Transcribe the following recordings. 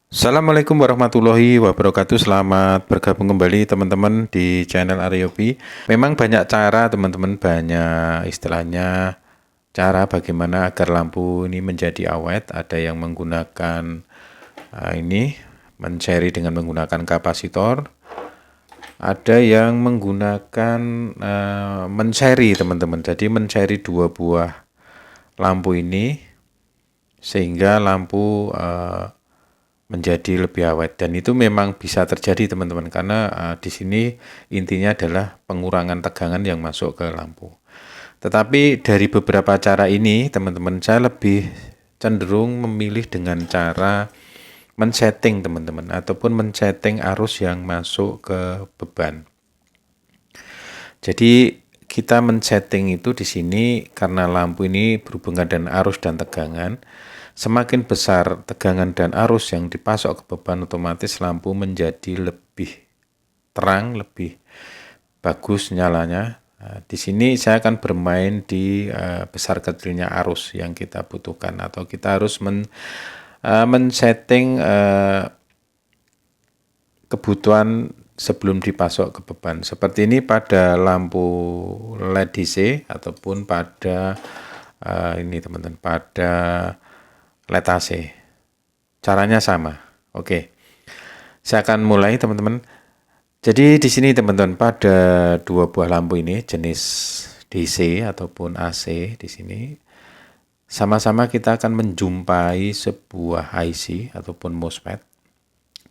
Assalamualaikum warahmatullahi wabarakatuh. Selamat bergabung kembali teman-teman di channel Aryobi. Memang banyak cara teman-teman, banyak istilahnya cara bagaimana agar lampu ini menjadi awet. Ada yang menggunakan ini men-seri dengan menggunakan kapasitor. Ada yang menggunakan men-seri teman-teman. Jadi men-seri dua buah lampu ini sehingga lampu menjadi lebih awet, dan itu memang bisa terjadi teman-teman karena di sini intinya adalah pengurangan tegangan yang masuk ke lampu. Tetapi dari beberapa cara ini teman-teman, saya lebih cenderung memilih dengan cara men-setting teman-teman, ataupun men-setting arus yang masuk ke beban. Jadi kita men-setting itu di sini karena lampu ini berhubungan dengan arus dan tegangan. Semakin besar tegangan dan arus yang dipasok ke beban, otomatis lampu menjadi lebih terang, lebih bagus nyalanya. Nah, di sini saya akan bermain di besar kecilnya arus yang kita butuhkan, atau kita harus men-setting kebutuhan sebelum dipasok ke beban. Seperti ini pada lampu LED DC ataupun pada ini teman-teman, pada LED AC. Caranya sama. Oke. Saya akan mulai teman-teman. Jadi di sini teman-teman, pada dua buah lampu ini jenis DC ataupun AC di sini sama-sama kita akan menjumpai sebuah IC ataupun MOSFET.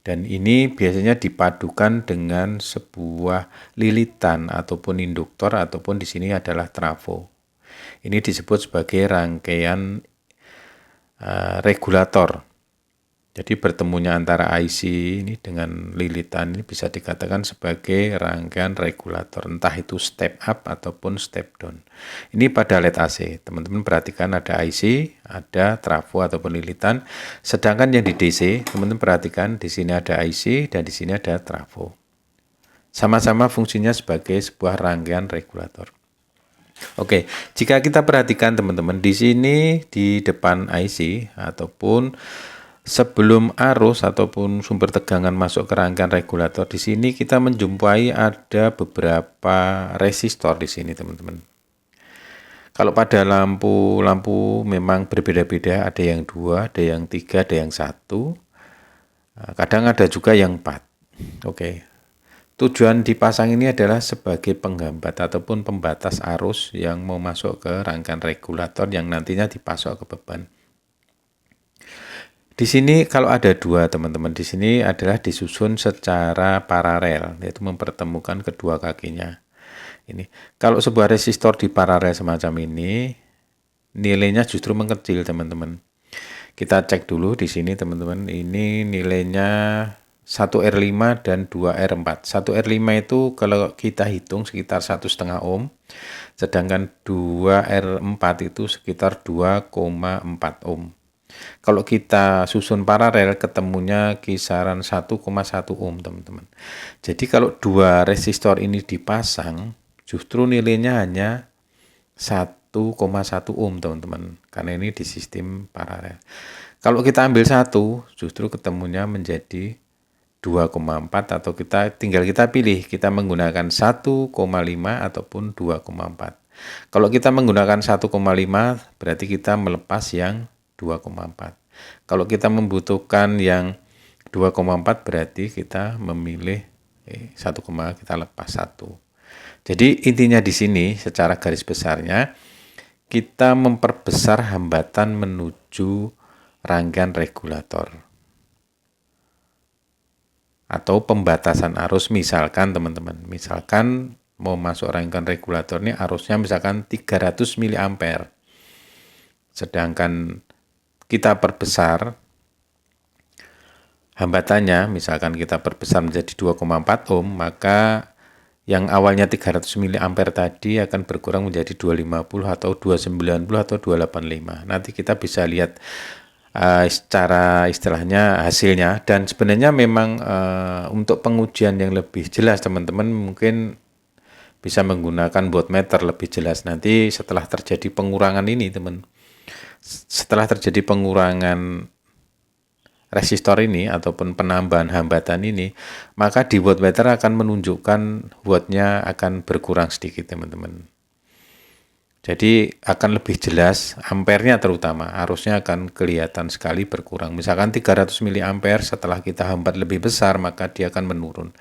Dan ini biasanya dipadukan dengan sebuah lilitan ataupun induktor, ataupun di sini adalah trafo. Ini disebut sebagai rangkaian regulator. Jadi bertemunya antara IC ini dengan lilitan ini bisa dikatakan sebagai rangkaian regulator, entah itu step up ataupun step down. Ini pada LED AC, teman-teman perhatikan ada IC, ada trafo ataupun lilitan. Sedangkan yang di DC, teman-teman perhatikan di sini ada IC dan di sini ada trafo. Sama-sama fungsinya sebagai sebuah rangkaian regulator. Oke, jika kita perhatikan teman-teman, di sini di depan IC ataupun sebelum arus ataupun sumber tegangan masuk ke rangkaian regulator, di sini kita menjumpai ada beberapa resistor di sini teman-teman. Kalau pada lampu memang berbeda-beda, ada yang 2, ada yang 3, ada yang 1. Kadang ada juga yang 4. Oke. Tujuan dipasang ini adalah sebagai penghambat ataupun pembatas arus yang mau masuk ke rangkaian regulator yang nantinya dipasok ke beban. Di sini kalau ada 2 teman-teman, di sini adalah disusun secara paralel, yaitu mempertemukan kedua kakinya. Ini kalau sebuah resistor di paralel semacam ini, nilainya justru mengecil teman-teman. Kita cek dulu di sini teman-teman, ini nilainya 1R5 dan 2R4. 1R5 itu kalau kita hitung sekitar 1,5 ohm, sedangkan 2R4 itu sekitar 2,4 ohm. Kalau kita susun paralel, ketemunya kisaran 1,1 ohm teman-teman. Jadi kalau dua resistor ini dipasang, justru nilainya hanya 1,1 ohm teman-teman, karena ini di sistem paralel. Kalau kita ambil satu, justru ketemunya menjadi 2,4, atau tinggal kita pilih, kita menggunakan 1,5 ataupun 2,4. Kalau kita menggunakan 1,5 berarti kita melepas yang 2,4. Kalau kita membutuhkan yang 2,4 berarti kita memilih 1, kita lepas 1. Jadi intinya di sini secara garis besarnya kita memperbesar hambatan menuju rangkaian regulator atau pembatasan arus. Misalkan teman-teman, misalkan mau masuk rangkaian regulator ini arusnya misalkan 300 mA, sedangkan kita perbesar hambatannya, misalkan kita perbesar menjadi 2,4 ohm, maka yang awalnya 300 mA tadi akan berkurang menjadi 250 atau 290 atau 285. Nanti kita bisa lihat secara istilahnya hasilnya, dan sebenarnya memang untuk pengujian yang lebih jelas teman-teman mungkin bisa menggunakan voltmeter lebih jelas nanti setelah terjadi pengurangan ini teman. setelah terjadi pengurangan resistor ini ataupun penambahan hambatan ini, maka di wattmeter akan menunjukkan wattnya akan berkurang sedikit teman-teman. Jadi akan lebih jelas ampernya, terutama arusnya akan kelihatan sekali berkurang. Misalkan 300 mA setelah kita hambat lebih besar, maka dia akan menurun.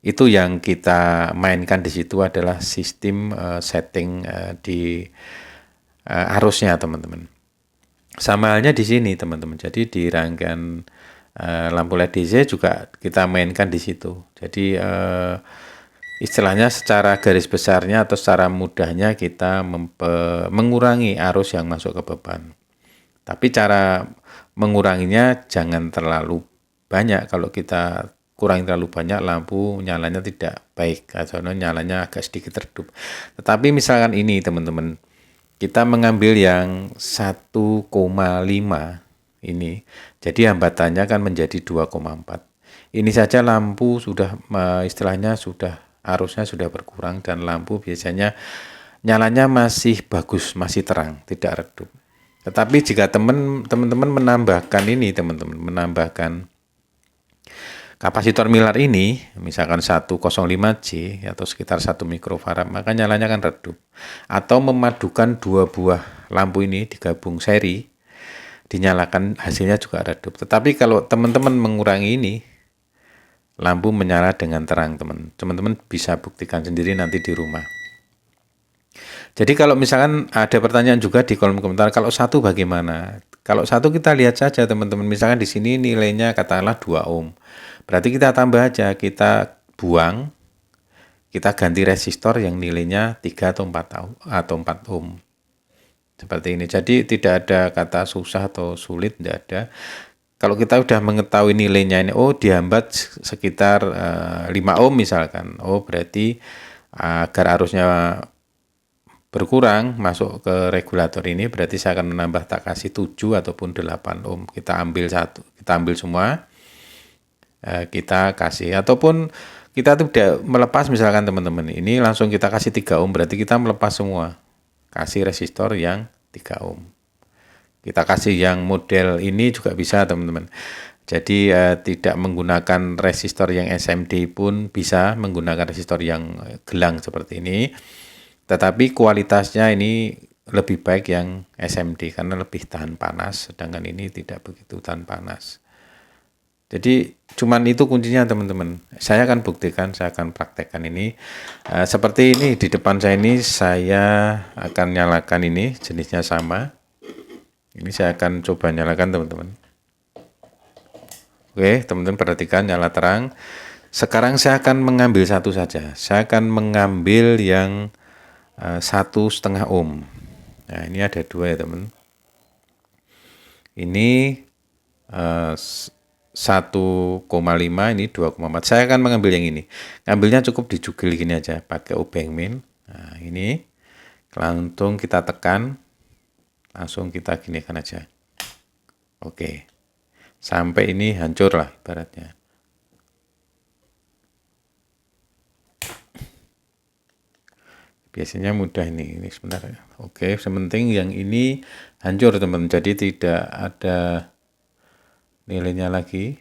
Itu yang kita mainkan di situ adalah sistem setting di arusnya teman-teman. Sama halnya di sini teman-teman. Jadi di rangkaian lampu LED DC juga kita mainkan di situ. Jadi istilahnya secara garis besarnya atau secara mudahnya kita mengurangi arus yang masuk ke beban. Tapi cara menguranginya jangan terlalu banyak. Kalau kita kurangi terlalu banyak, lampu nyalanya tidak baik atau nyalanya agak sedikit redup. Tetapi misalkan ini teman-teman, kita mengambil yang 1,5 ini, jadi hambatannya kan menjadi 2,4. Ini saja lampu sudah istilahnya sudah arusnya sudah berkurang dan lampu biasanya nyalanya masih bagus, masih terang, tidak redup. Tetapi jika teman-teman menambahkan ini, teman-teman menambahkan kapasitor Miller ini, misalkan 105J atau sekitar 1 mikrofarad, maka nyalanya akan redup. Atau memadukan dua buah lampu ini digabung seri, dinyalakan hasilnya juga redup. Tetapi kalau teman-teman mengurangi ini, lampu menyala dengan terang, teman-teman bisa buktikan sendiri nanti di rumah. Jadi kalau misalkan ada pertanyaan juga di kolom komentar, kalau satu bagaimana? Kalau satu kita lihat saja teman-teman, misalkan di sini nilainya katakanlah 2 ohm. Berarti kita tambah aja, kita buang, kita ganti resistor yang nilainya 3 atau 4 ohm. Seperti ini. Jadi tidak ada kata susah atau sulit, tidak ada. Kalau kita sudah mengetahui nilainya ini, oh dihambat sekitar 5 ohm misalkan. Oh berarti agar arusnya berkurang masuk ke regulator ini, berarti saya akan menambah tak kasih 7 ataupun 8 ohm. Kita ambil semua. Kita kasih, ataupun kita tidak melepas misalkan teman-teman ini langsung kita kasih 3 ohm, berarti kita melepas semua, kasih resistor yang 3 ohm. Kita kasih yang model ini juga bisa teman-teman. Jadi tidak menggunakan resistor yang SMD pun bisa, menggunakan resistor yang gelang seperti ini, tetapi kualitasnya ini lebih baik yang SMD karena lebih tahan panas, sedangkan ini tidak begitu tahan panas. Jadi cuman itu kuncinya teman-teman. Saya akan buktikan, saya akan praktekkan ini. Seperti ini di depan saya ini, saya akan nyalakan ini, jenisnya sama. Ini saya akan coba nyalakan teman-teman. Oke, teman-teman perhatikan nyala terang. Sekarang saya akan mengambil satu saja. Saya akan mengambil yang 1,5 ohm. Nah ini ada 2 ya teman. Ini 1,5, ini 2,4. Saya akan mengambil yang ini. Ngambilnya cukup dijugil gini aja, pakai obeng min. Nah, ini langsung kita tekan, langsung kita ginikan aja. Oke. Sampai ini hancur lah ibaratnya. Biasanya mudah ini sebentar. Oke, sementing yang ini hancur teman-teman. Jadi tidak ada nilainya lagi.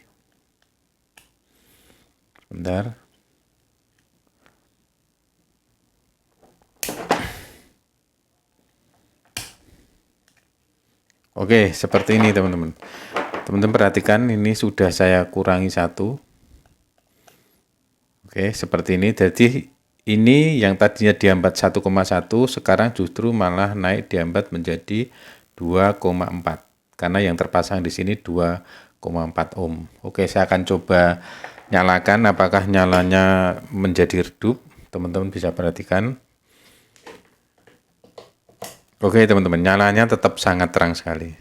Bentar. Oke, seperti ini teman-teman. Teman-teman perhatikan, ini sudah saya kurangi 1. Oke, seperti ini. Jadi ini yang tadinya dihambat 1,1, sekarang justru malah naik dihambat menjadi 2,4. Karena yang terpasang di sini 2,4 ohm. Oke, saya akan coba nyalakan, apakah nyalanya menjadi redup. Teman-teman bisa perhatikan. Oke, teman-teman, nyalanya tetap sangat terang sekali.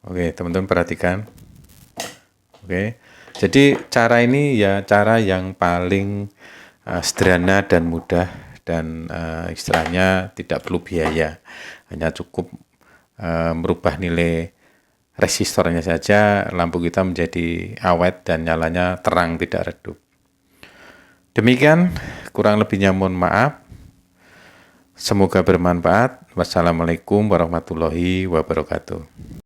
Oke, teman-teman perhatikan. Oke, jadi cara ini ya cara yang paling sederhana dan mudah dan istilahnya tidak perlu biaya. Hanya cukup merubah nilai resistornya saja, lampu kita menjadi awet dan nyalanya terang, tidak redup. Demikian, kurang lebihnya mohon maaf. Semoga bermanfaat. Wassalamualaikum warahmatullahi wabarakatuh.